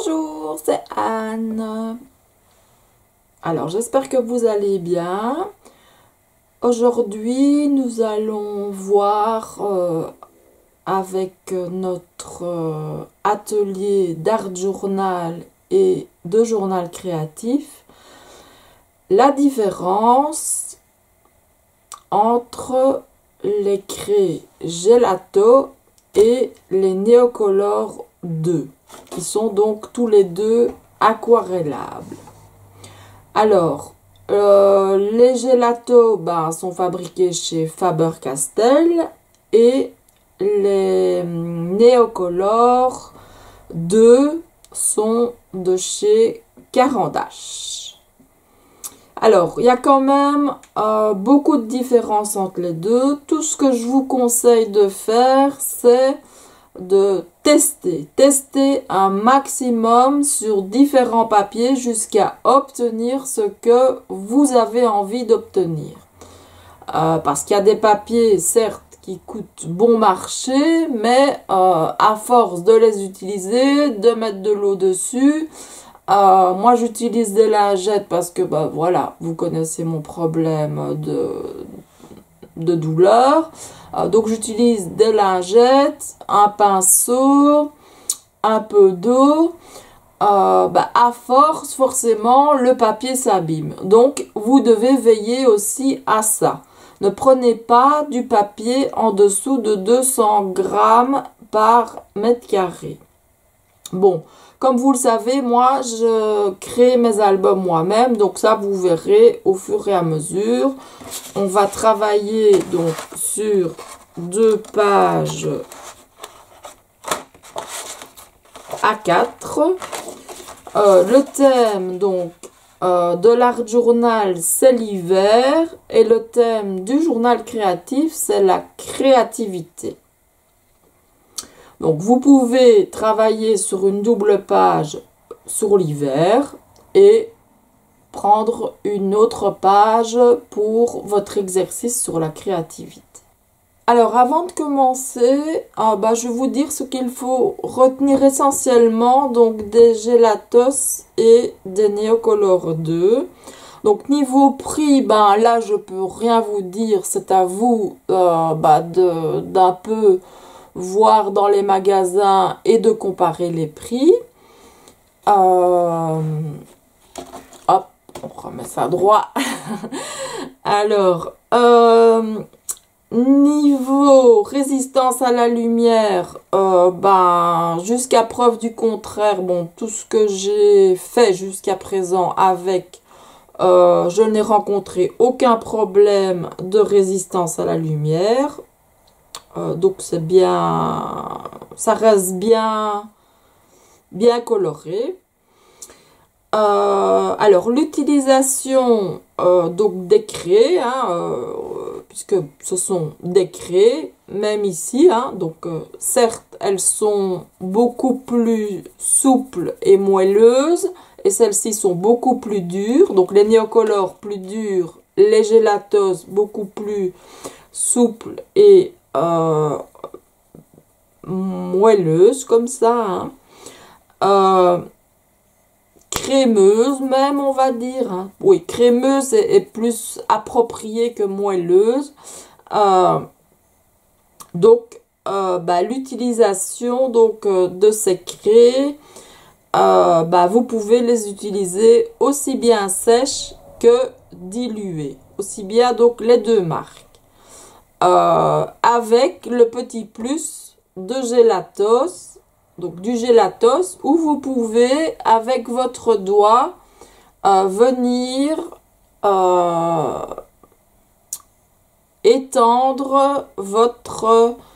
Bonjour, c'est Anne. Alors, j'espère que vous allez bien. Aujourd'hui, nous allons voir avec notre atelier d'art journal et de journal créatif la différence entre les craies Gelato et les Neocolor 2, qui sont donc tous les deux aquarellables. Alors, les Gelato sont fabriqués chez Faber-Castell et les Neocolor 2 sont de chez Caran d'Ache. Alors, il y a quand même beaucoup de différences entre les deux. Tout ce que je vous conseille de faire, c'est de tester un maximum sur différents papiers jusqu'à obtenir ce que vous avez envie d'obtenir. Parce qu'il y a des papiers, certes, qui coûtent bon marché, mais à force de les utiliser, de mettre de l'eau dessus, moi j'utilise des lingettes parce que voilà, vous connaissez mon problème de douleur. Donc j'utilise des lingettes, un pinceau, un peu d'eau. À force, forcément, le papier s'abîme. Donc vous devez veiller aussi à ça. Ne prenez pas du papier en dessous de 200 grammes par mètre carré. Bon, comme vous le savez, moi, je crée mes albums moi-même. Donc ça, vous verrez au fur et à mesure. On va travailler donc sur 2 pages A4. Le thème donc de l'art journal, c'est l'hiver. Et le thème du journal créatif, c'est la créativité. Donc, vous pouvez travailler sur une double page sur l'hiver et prendre une autre page pour votre exercice sur la créativité. Alors, avant de commencer, je vais vous dire ce qu'il faut retenir essentiellement, donc des Gelatos et des Neocolor 2. Donc, niveau prix, là, je peux rien vous dire, c'est à vous d'un peu voir dans les magasins et de comparer les prix. Hop, on remet ça droit. Alors, niveau résistance à la lumière, jusqu'à preuve du contraire, tout ce que j'ai fait jusqu'à présent avec, je n'ai rencontré aucun problème de résistance à la lumière. Donc c'est bien, ça reste bien coloré. Alors l'utilisation donc des craies, puisque ce sont des craies, même ici, donc certes elles sont beaucoup plus souples et moelleuses, et celles-ci sont beaucoup plus dures. Donc les Neocolor plus durs, les Gelatos beaucoup plus souples et moelleuse comme ça, crémeuse même, on va dire, oui, crémeuse est plus appropriée que moelleuse. Donc l'utilisation de ces craies, vous pouvez les utiliser aussi bien sèches que diluées, aussi bien donc les deux marques. Avec le petit plus de Gelatos, donc du Gelatos, où vous pouvez avec votre doigt venir étendre votre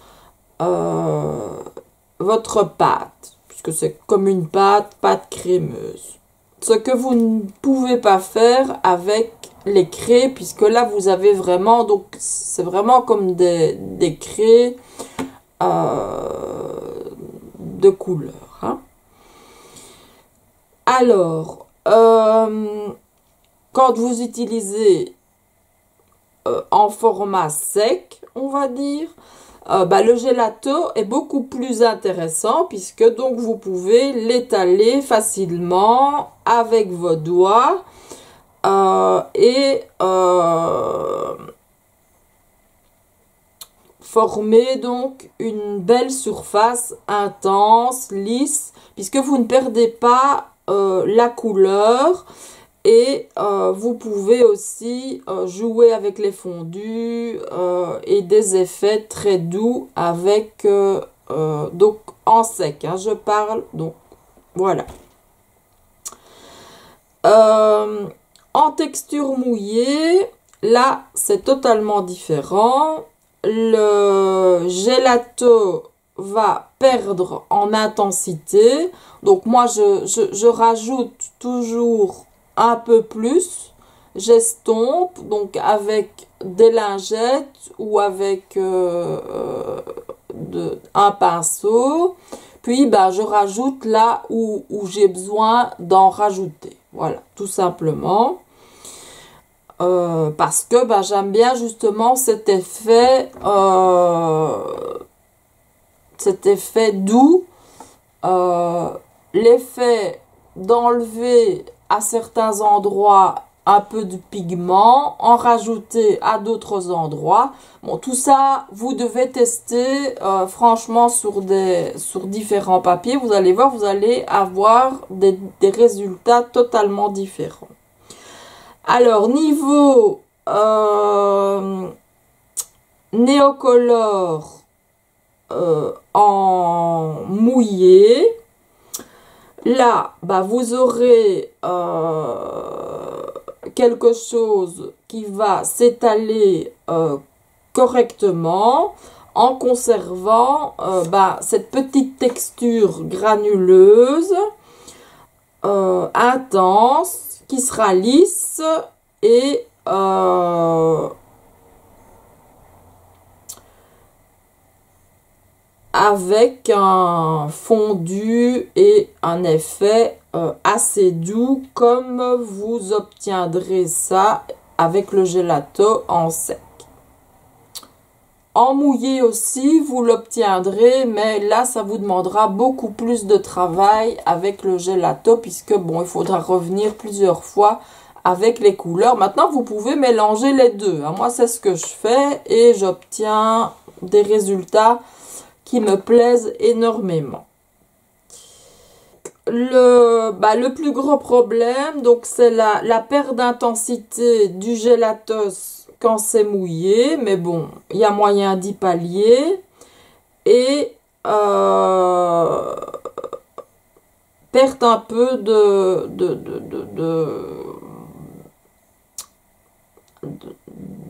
pâte, puisque c'est comme une pâte crémeuse. Ce que vous ne pouvez pas faire avec les craies, puisque là vous avez vraiment, donc c'est vraiment comme des craies de couleur. Alors, quand vous utilisez en format sec, on va dire, le gelato est beaucoup plus intéressant puisque donc vous pouvez l'étaler facilement avec vos doigts et former donc une belle surface intense, lisse, puisque vous ne perdez pas la couleur. Et vous pouvez aussi jouer avec les fondus et des effets très doux avec donc en sec, hein, je parle, donc voilà. En texture mouillée, là c'est totalement différent. Le gelato va perdre en intensité, donc moi je rajoute toujours un peu plus, j'estompe donc avec des lingettes ou avec un pinceau, puis je rajoute là où j'ai besoin d'en rajouter, voilà, tout simplement. Parce que j'aime bien justement cet effet doux, l'effet d'enlever à certains endroits un peu de pigment, en rajouter à d'autres endroits. Bon, tout ça, vous devez tester franchement sur différents papiers. Vous allez voir, vous allez avoir des résultats totalement différents. Alors, niveau Neocolor en mouillé, là, vous aurez quelque chose qui va s'étaler correctement en conservant cette petite texture granuleuse, intense, qui sera lisse et avec un fondu et un effet assez doux, comme vous obtiendrez ça avec le gelato en sec. En mouillé aussi, vous l'obtiendrez, mais là, ça vous demandera beaucoup plus de travail avec le gelato, puisque, bon, il faudra revenir plusieurs fois avec les couleurs. Maintenant, vous pouvez mélanger les deux, hein. Moi, c'est ce que je fais et j'obtiens des résultats qui me plaisent énormément. Le plus gros problème, donc, c'est la perte d'intensité du gelatos quand c'est mouillé, mais bon, il y a moyen d'y pallier. Et perte un peu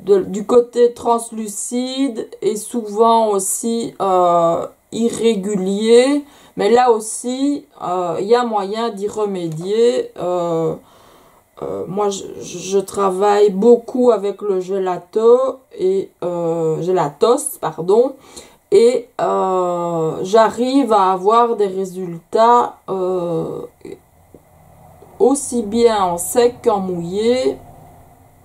du côté translucide et souvent aussi irrégulier. Mais là aussi, il y a moyen d'y remédier. Moi, je travaille beaucoup avec le gelatos, et j'arrive à avoir des résultats aussi bien en sec qu'en mouillé.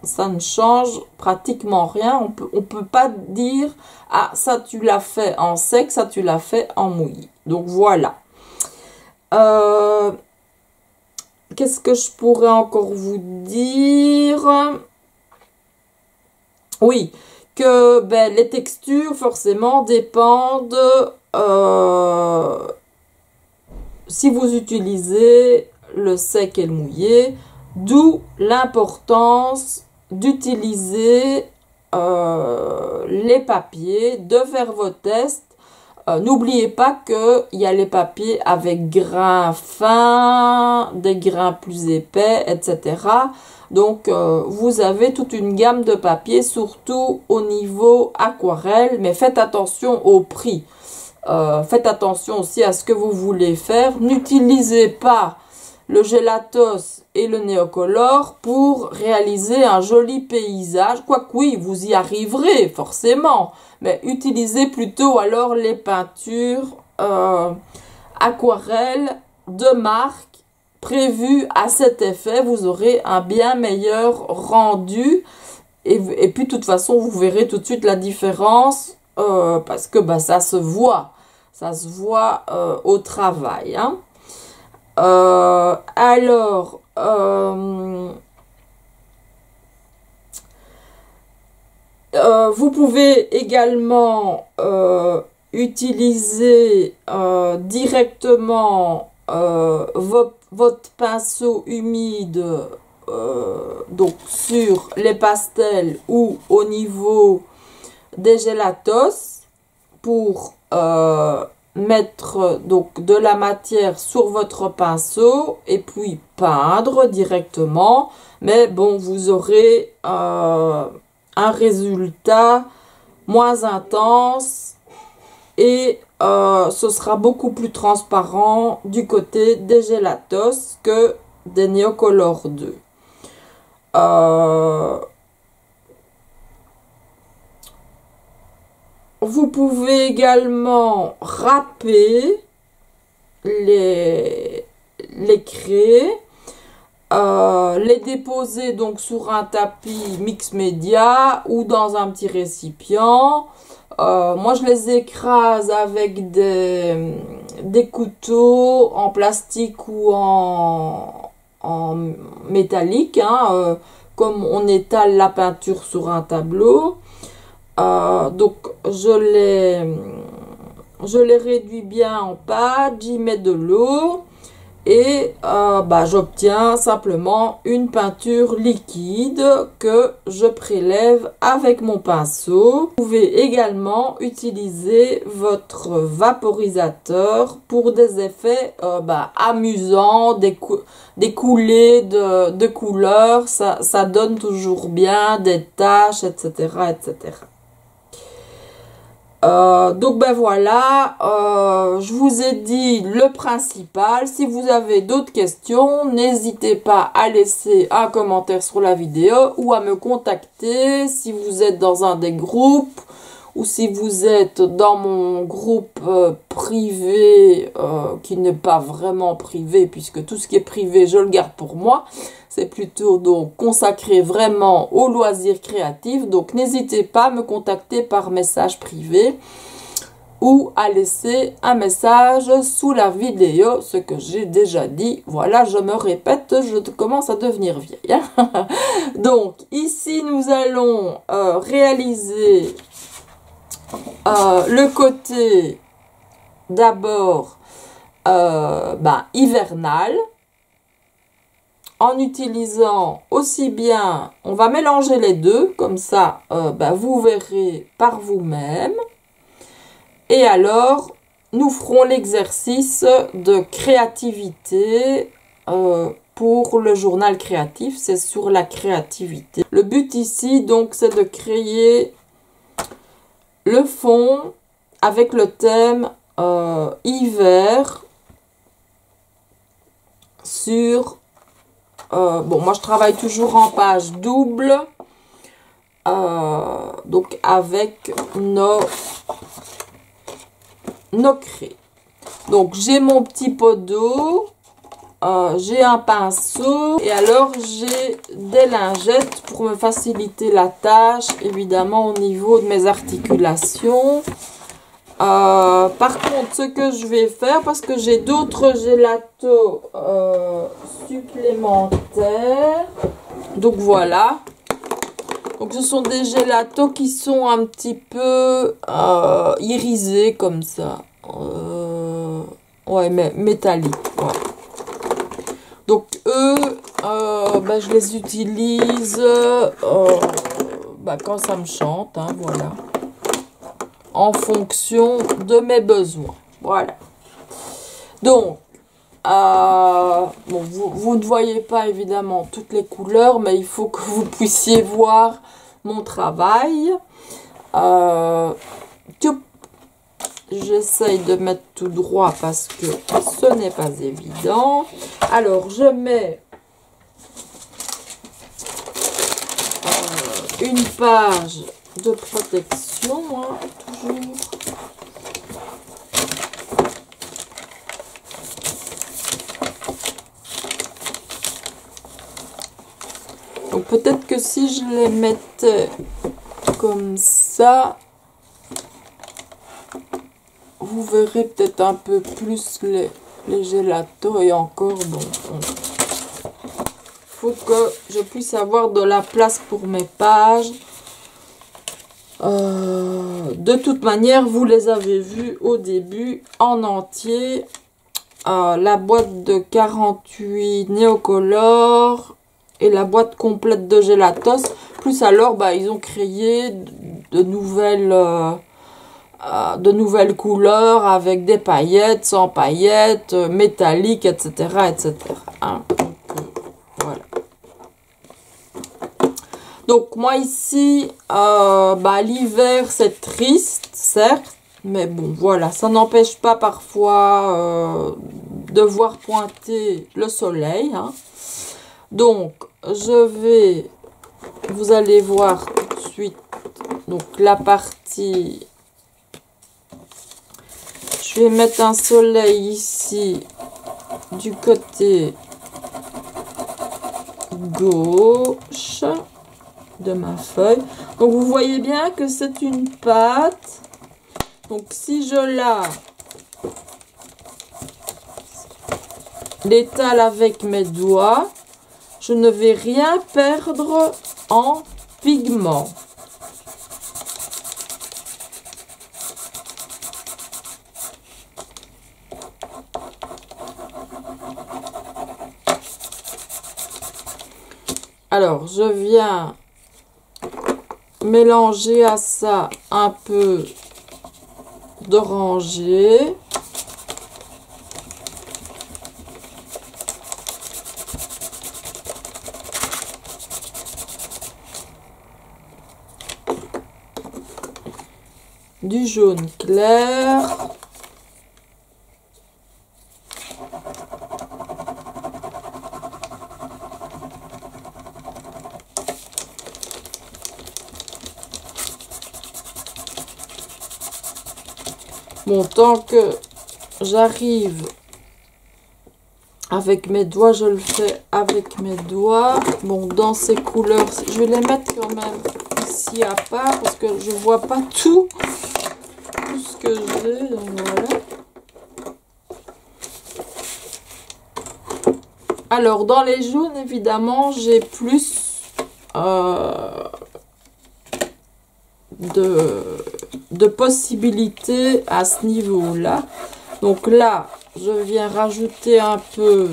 Ça ne change pratiquement rien. On peut pas dire « Ah, ça tu l'as fait en sec, ça tu l'as fait en mouillé ». Donc voilà. Qu'est-ce que je pourrais encore vous dire? Oui, que les textures forcément dépendent si vous utilisez le sec et le mouillé, d'où l'importance d'utiliser les papiers, de faire vos tests. N'oubliez pas qu'il y a les papiers avec grains fins, des grains plus épais, etc. Donc, vous avez toute une gamme de papiers, surtout au niveau aquarelle, mais faites attention au prix. Faites attention aussi à ce que vous voulez faire. N'utilisez pas le gelatos et le Neocolor pour réaliser un joli paysage. Quoique oui, vous y arriverez forcément, mais utilisez plutôt alors les peintures aquarelles de marque prévues à cet effet. Vous aurez un bien meilleur rendu et puis de toute façon vous verrez tout de suite la différence parce que bah, ça se voit au travail. Hein. Alors, vous pouvez également utiliser directement votre pinceau humide donc sur les pastels ou au niveau des gélatos pour mettre donc de la matière sur votre pinceau et puis peindre directement. Mais bon, vous aurez un résultat moins intense et ce sera beaucoup plus transparent du côté des gélatos que des Neocolor 2. Vous pouvez également râper les craies, les déposer donc sur un tapis mix média ou dans un petit récipient. Moi je les écrase avec des couteaux en plastique ou en métallique, hein, comme on étale la peinture sur un tableau. Donc je les réduis bien en pâte, j'y mets de l'eau et j'obtiens simplement une peinture liquide que je prélève avec mon pinceau. Vous pouvez également utiliser votre vaporisateur pour des effets amusants, des coulées de couleurs, ça donne toujours bien, des taches, etc. etc. Donc ben voilà, je vous ai dit le principal. Si vous avez d'autres questions, n'hésitez pas à laisser un commentaire sur la vidéo ou à me contacter si vous êtes dans un des groupes ou si vous êtes dans mon groupe privé qui n'est pas vraiment privé puisque tout ce qui est privé je le garde pour moi. C'est plutôt donc consacré vraiment aux loisirs créatifs. Donc n'hésitez pas à me contacter par message privé ou à laisser un message sous la vidéo, ce que j'ai déjà dit. Voilà, je me répète, je commence à devenir vieille. Hein. Donc ici nous allons réaliser le côté d'abord hivernal. En utilisant aussi bien, on va mélanger les deux, comme ça vous verrez par vous-même. Et alors, nous ferons l'exercice de créativité pour le journal créatif, c'est sur la créativité. Le but ici, donc, c'est de créer le fond avec le thème hiver sur... moi je travaille toujours en page double, donc avec nos craies. Donc j'ai mon petit pot d'eau, j'ai un pinceau et alors j'ai des lingettes pour me faciliter la tâche, évidemment au niveau de mes articulations. Par contre, ce que je vais faire, parce que j'ai d'autres gélatos supplémentaires, donc voilà. Donc ce sont des gélatos qui sont un petit peu irisés comme ça, ouais, mais métalliques. Ouais. Donc eux, je les utilise quand ça me chante, hein, voilà. En fonction de mes besoins. Voilà. Donc, vous ne voyez pas évidemment toutes les couleurs, mais il faut que vous puissiez voir mon travail. J'essaye de mettre tout droit parce que ce n'est pas évident. Alors, je mets une page de protection, hein, toujours. Donc peut-être que si je les mettais comme ça, vous verrez peut-être un peu plus les gélatos. Et encore, bon, faut que je puisse avoir de la place pour mes pages. De toute manière, vous les avez vus au début en entier. La boîte de 48 Neocolor et la boîte complète de Gelatos. Plus alors, bah, ils ont créé de nouvelles couleurs avec des paillettes, sans paillettes, métalliques, etc. etc. Hein. Donc, voilà. Donc, moi ici, bah, l'hiver, c'est triste, certes. Mais bon, voilà, ça n'empêche pas parfois de voir pointer le soleil. Hein. Donc, vous allez voir tout de suite, donc la partie, je vais mettre un soleil ici, du côté gauche de ma feuille. Donc, vous voyez bien que c'est une pâte. Donc, si je l'étale avec mes doigts, je ne vais rien perdre en pigment. Alors, je viens mélanger à ça un peu d'oranger. Du jaune clair. Bon, tant que j'arrive avec mes doigts, je le fais avec mes doigts. Bon, dans ces couleurs, je vais les mettre quand même ici à part parce que je vois pas tout ce que j'ai. Donc voilà. Alors, dans les jaunes, évidemment, j'ai plus de possibilités à ce niveau-là. Donc là, je viens rajouter un peu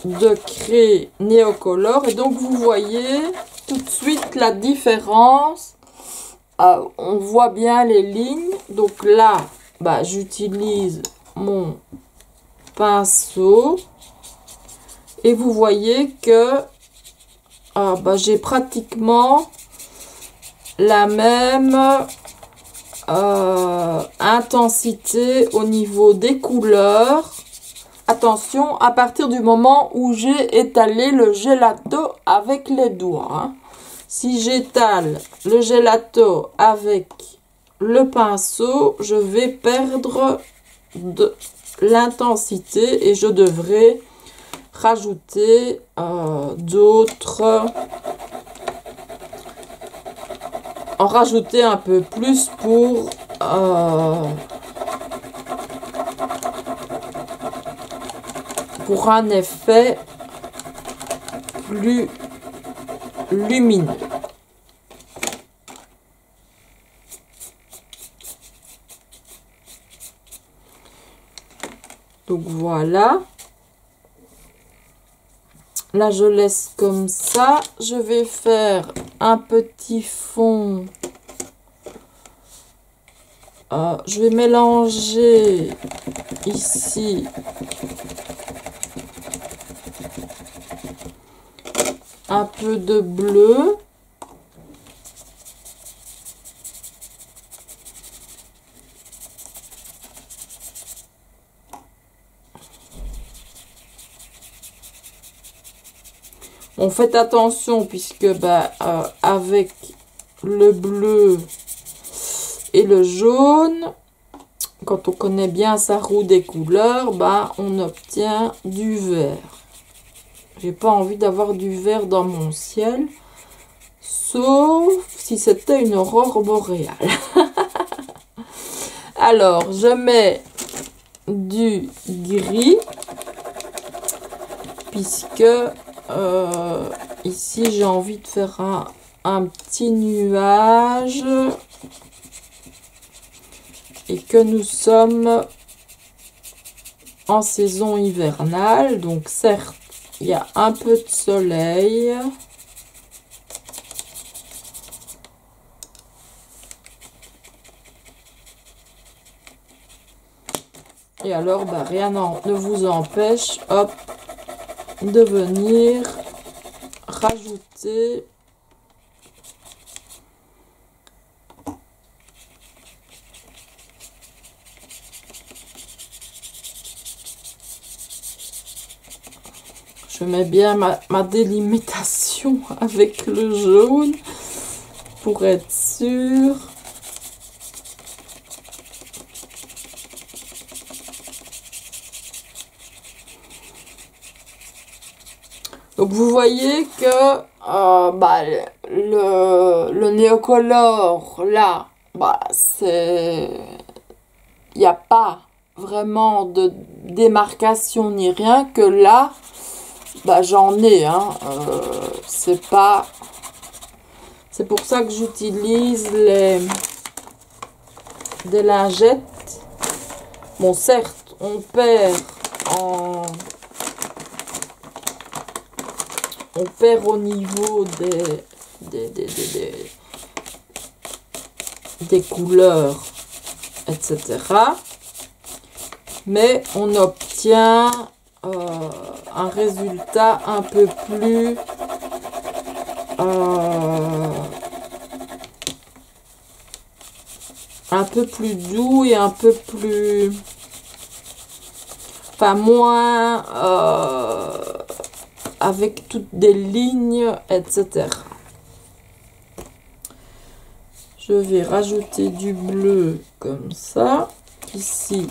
de craie Neocolor. Et donc, vous voyez tout de suite la différence. On voit bien les lignes. Donc là, bah, j'utilise mon pinceau. Et vous voyez que bah, j'ai pratiquement la même intensité au niveau des couleurs. Attention, à partir du moment où j'ai étalé le gelato avec les doigts. Hein. Si j'étale le gelato avec le pinceau, je vais perdre de l'intensité et je devrais rajouter en rajouter un peu plus pour un effet plus lumineux. Donc voilà. Là, je laisse comme ça. Je vais faire un petit fond. Je vais mélanger ici un peu de bleu. Bon, faites attention puisque bah, avec le bleu et le jaune, quand on connaît bien sa roue des couleurs, bah, on obtient du vert. J'ai pas envie d'avoir du vert dans mon ciel, sauf si c'était une aurore boréale. Alors, je mets du gris, puisque ici, j'ai envie de faire un petit nuage. Et que nous sommes en saison hivernale. Donc, certes, il y a un peu de soleil. Et alors, bah, rien ne vous empêche, hop, de venir rajouter je mets bien ma délimitation avec le jaune pour être sûr. Donc vous voyez que bah, le néocolore là, bah, c'est, il n'y a pas vraiment de démarcation ni rien, que là, bah, j'en ai, hein. C'est pas, c'est pour ça que j'utilise des lingettes. Bon, certes, on perd au niveau des couleurs, etc. Mais on obtient un résultat un peu plus doux et un peu plus, enfin moins avec toutes des lignes, etc. Je vais rajouter du bleu comme ça, ici.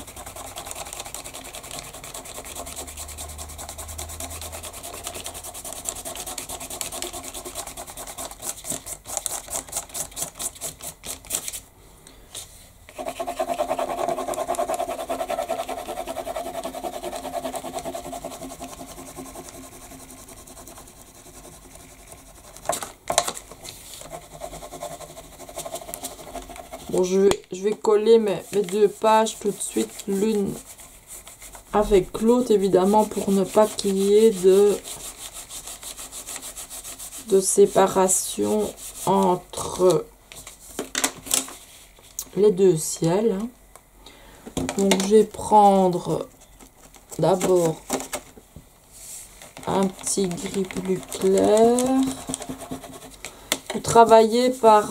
Bon, je vais coller mes deux pages tout de suite, l'une avec l'autre, évidemment, pour ne pas qu'il y ait de séparation entre les deux ciels. Donc, je vais prendre d'abord un petit gris plus clair. Vous travaillez par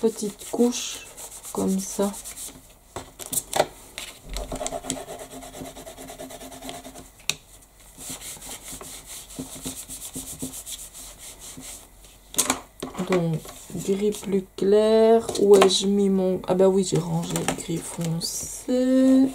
petites couches, comme ça. Donc, gris plus clair. Où ai-je mis mon... Ah bah oui, j'ai rangé le gris foncé.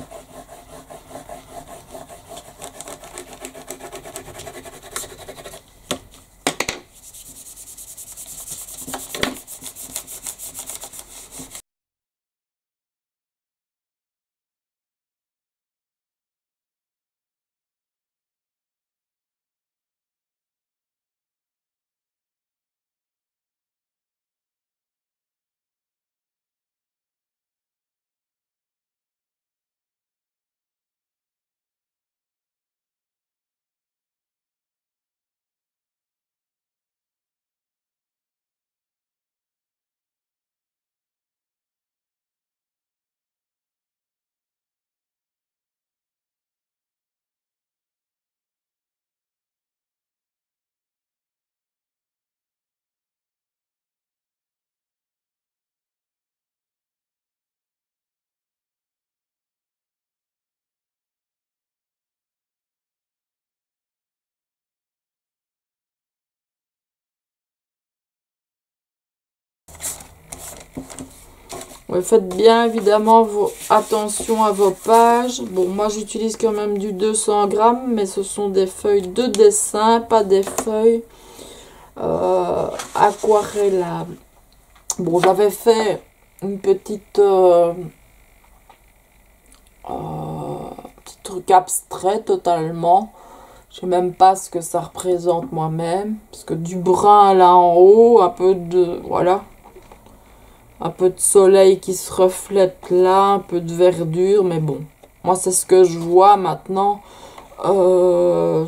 Ouais, faites bien évidemment attention à vos pages. Bon, moi j'utilise quand même du 200 grammes, mais ce sont des feuilles de dessin, pas des feuilles aquarellables. Bon, j'avais fait une petite Petit truc abstrait totalement. Je sais même pas ce que ça représente moi-même. Parce que du brun là en haut, un peu de... Voilà. Un peu de soleil qui se reflète là, un peu de verdure, mais bon. Moi, c'est ce que je vois maintenant. Euh,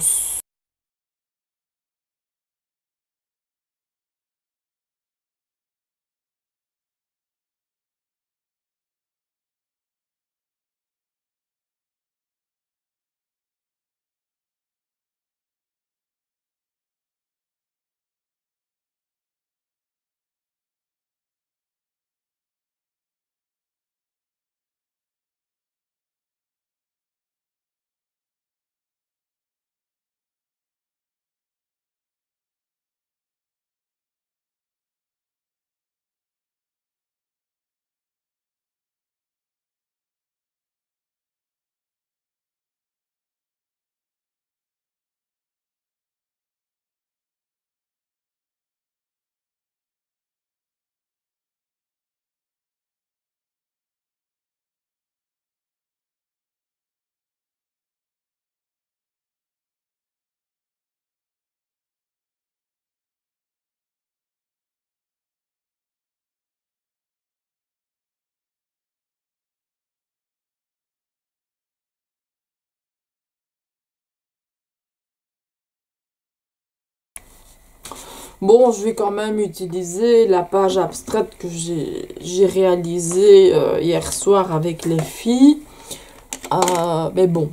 Bon, je vais quand même utiliser la page abstraite que j'ai réalisée hier soir avec les filles. Mais bon,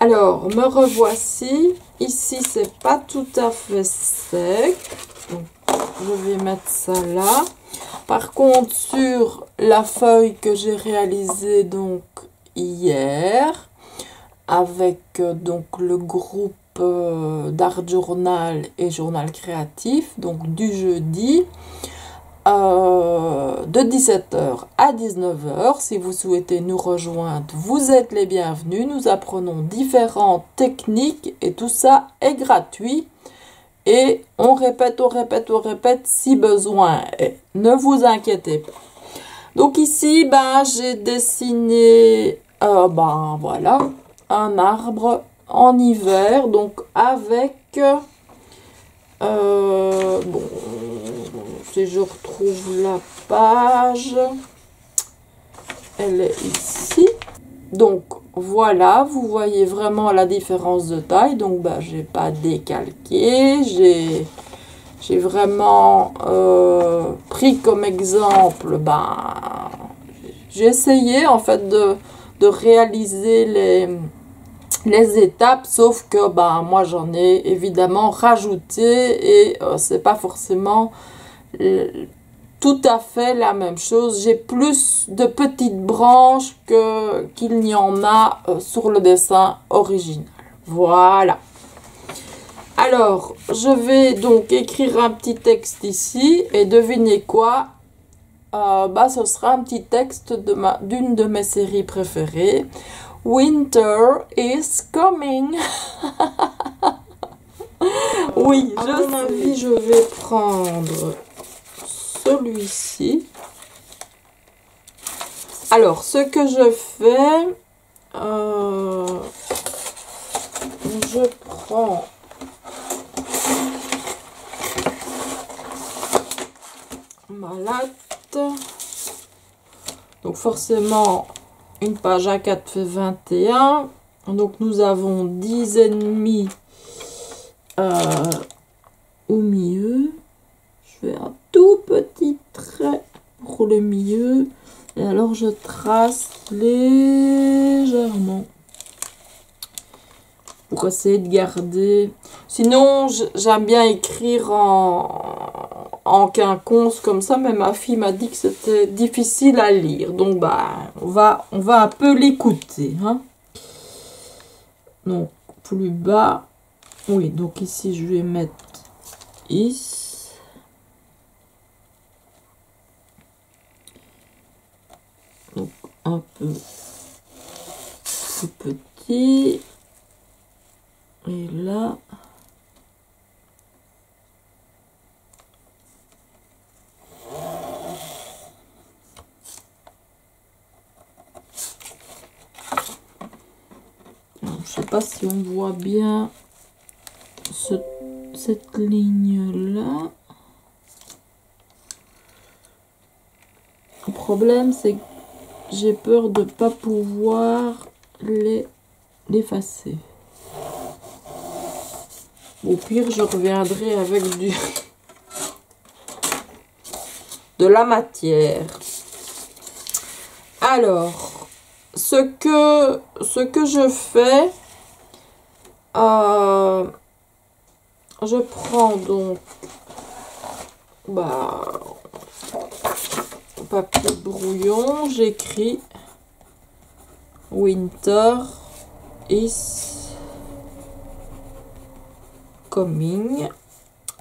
Alors, me revoici. Ici, c'est pas tout à fait sec. Donc, je vais mettre ça là. Par contre, sur la feuille que j'ai réalisée donc hier, avec donc le groupe d'Art Journal et Journal Créatif, donc du jeudi, de 17h à 19h. Si vous souhaitez nous rejoindre, vous êtes les bienvenus. Nous apprenons différentes techniques et tout ça est gratuit. Et on répète si besoin est. Ne vous inquiétez pas. Donc ici, j'ai dessiné, voilà, un arbre en hiver. Donc avec, si je retrouve la page, elle est ici. Donc voilà, vous voyez vraiment la différence de taille. Donc j'ai pas décalqué, j'ai vraiment pris comme exemple, j'ai essayé en fait de réaliser les étapes, sauf que moi j'en ai évidemment rajouté et c'est pas forcément tout à fait la même chose. J'ai plus de petites branches qu'il n'y en a sur le dessin original. Voilà. Alors, je vais donc écrire un petit texte ici et devinez quoi? Ce sera un petit texte d'une de mes séries préférées. Winter is coming. Oui, à mon avis, je vais prendre celui-ci. Alors, ce que je fais, je prends ma latte. Donc, forcément, une page A4 fait 21. Donc, nous avons 10,5 au milieu. Je fais un tout petit trait pour le milieu. Et alors, je trace légèrement pour essayer de garder. Sinon, j'aime bien écrire en quinconce comme ça, mais ma fille m'a dit que c'était difficile à lire. Donc, on va un peu l'écouter. Hein. Donc, plus bas. Oui, donc ici, je vais mettre ici. Donc, un peu plus petit. Et là, je ne sais pas si on voit bien cette ligne-là. Le problème, c'est que j'ai peur de ne pas pouvoir l'effacer. Au pire, je reviendrai avec de la matière. Alors, ce que je fais, je prends donc papier brouillon, j'écris Winter is coming.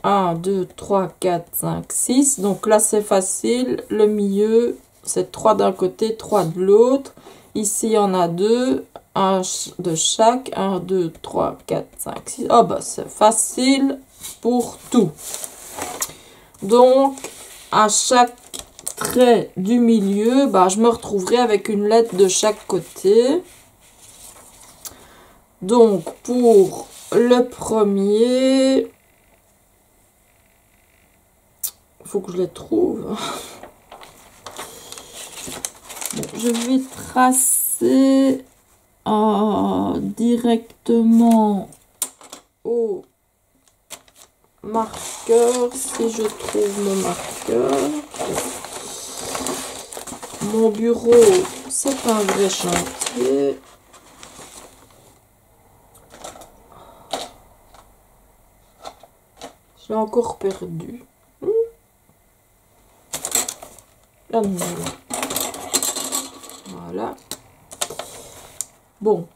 1, 2, 3, 4, 5, 6. Donc là, c'est facile. Le milieu, c'est 3 d'un côté, 3 de l'autre. Ici, il y en a 2. 1 de chaque. 1, 2, 3, 4, 5, 6. Oh, c'est facile pour tout. Donc, à chaque trait du milieu, je me retrouverai avec une lettre de chaque côté. Donc, pour le premier, il faut que je les trouve. Je vais tracer directement au marqueur, si je trouve mon marqueur. Mon bureau, c'est un vrai chantier. Je l'ai encore perdu. Là, voilà. Bon.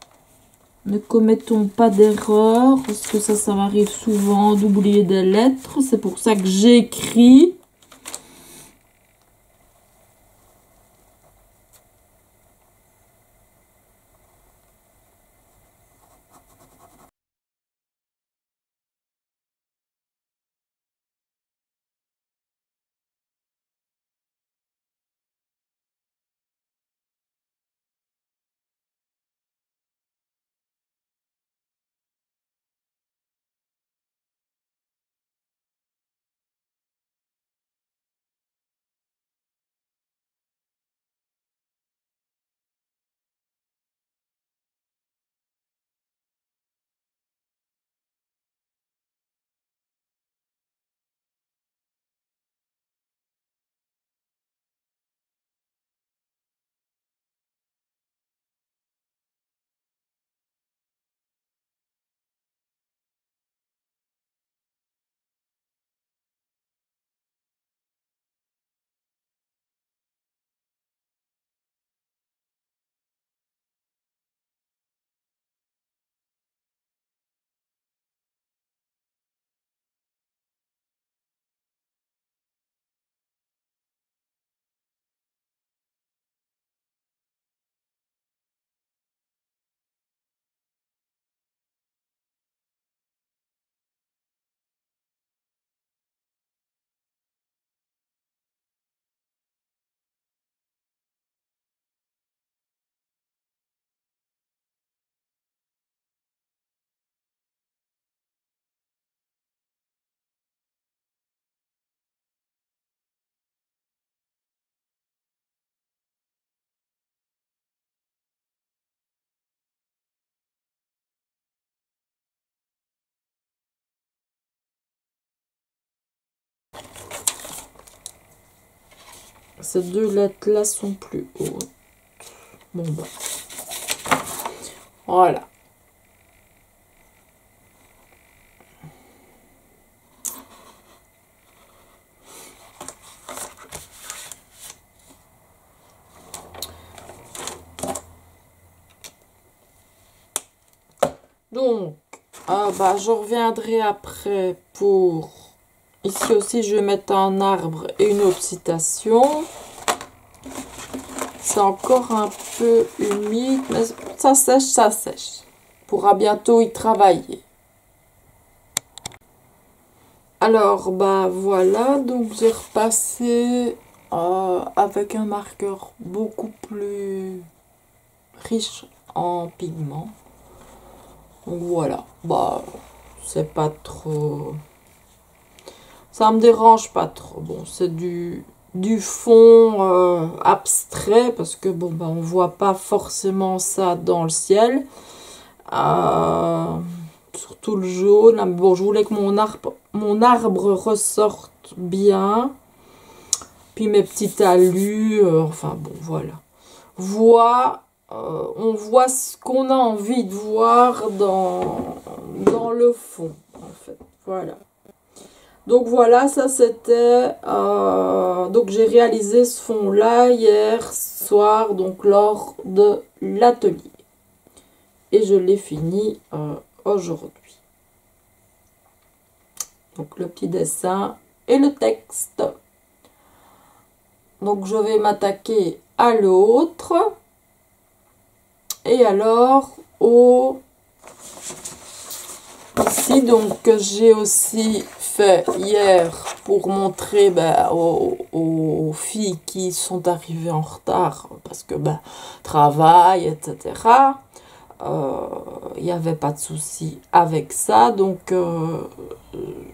Ne commettons pas d'erreur, parce que ça m'arrive souvent d'oublier des lettres. C'est pour ça que j'écris. Ces deux lettres-là sont plus hautes. Bon, bah. Voilà. Donc, bah, je reviendrai après pour... Ici aussi, je vais mettre un arbre et une autre citation. C'est encore un peu humide, mais ça sèche, ça sèche. On pourra bientôt y travailler. Alors, bah voilà, donc j'ai repassé avec un marqueur beaucoup plus riche en pigments. Donc voilà, bah c'est pas trop... Ça me dérange pas trop. Bon, c'est du fond abstrait parce que bon, bah, on voit pas forcément ça dans le ciel. Surtout le jaune. Bon, je voulais que mon arbre ressorte bien. Puis mes petits talus. Enfin bon, voilà. On voit ce qu'on a envie de voir dans le fond, en fait. Voilà. Donc voilà, ça c'était... donc j'ai réalisé ce fond-là hier soir, donc lors de l'atelier. Et je l'ai fini aujourd'hui. Donc le petit dessin et le texte. Donc je vais m'attaquer à l'autre. Et alors, ici, donc que j'ai aussi fait hier pour montrer aux filles qui sont arrivées en retard parce que travail, etc. Il n'y avait pas de souci avec ça, donc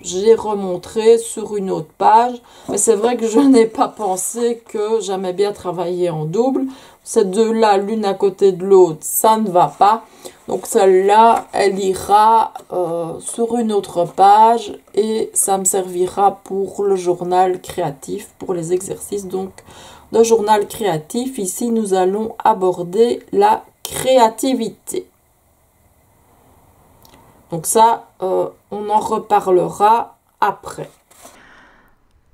j'ai remontré sur une autre page, mais c'est vrai que je n'ai pas pensé que j'aimais bien travailler en double. Ces deux-là, l'une à côté de l'autre, ça ne va pas. Donc celle-là, elle ira sur une autre page et ça me servira pour le journal créatif, pour les exercices donc de journal créatif. Ici, nous allons aborder la créativité. Donc ça, on en reparlera après.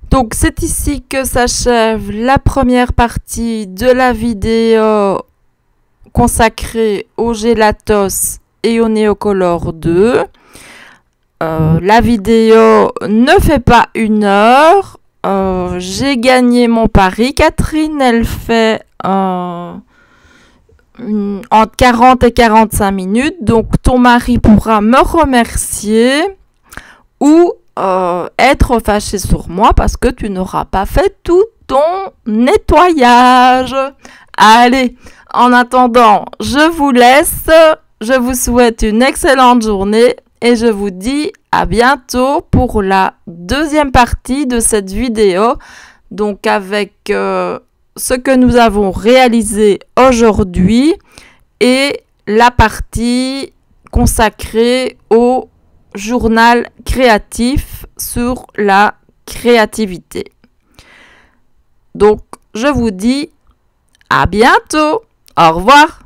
Donc c'est ici que s'achève la première partie de la vidéo consacrée au Gelatos et au Neocolor 2. La vidéo ne fait pas 1 heure. J'ai gagné mon pari. Catherine, elle fait entre 40 et 45 minutes. Donc ton mari pourra me remercier ou être fâché sur moi parce que tu n'auras pas fait tout ton nettoyage. Allez, en attendant, je vous laisse. Je vous souhaite une excellente journée et je vous dis à bientôt pour la deuxième partie de cette vidéo. Donc avec ce que nous avons réalisé aujourd'hui et la partie consacrée au journal créatif sur la créativité. Donc, je vous dis à bientôt. Au revoir.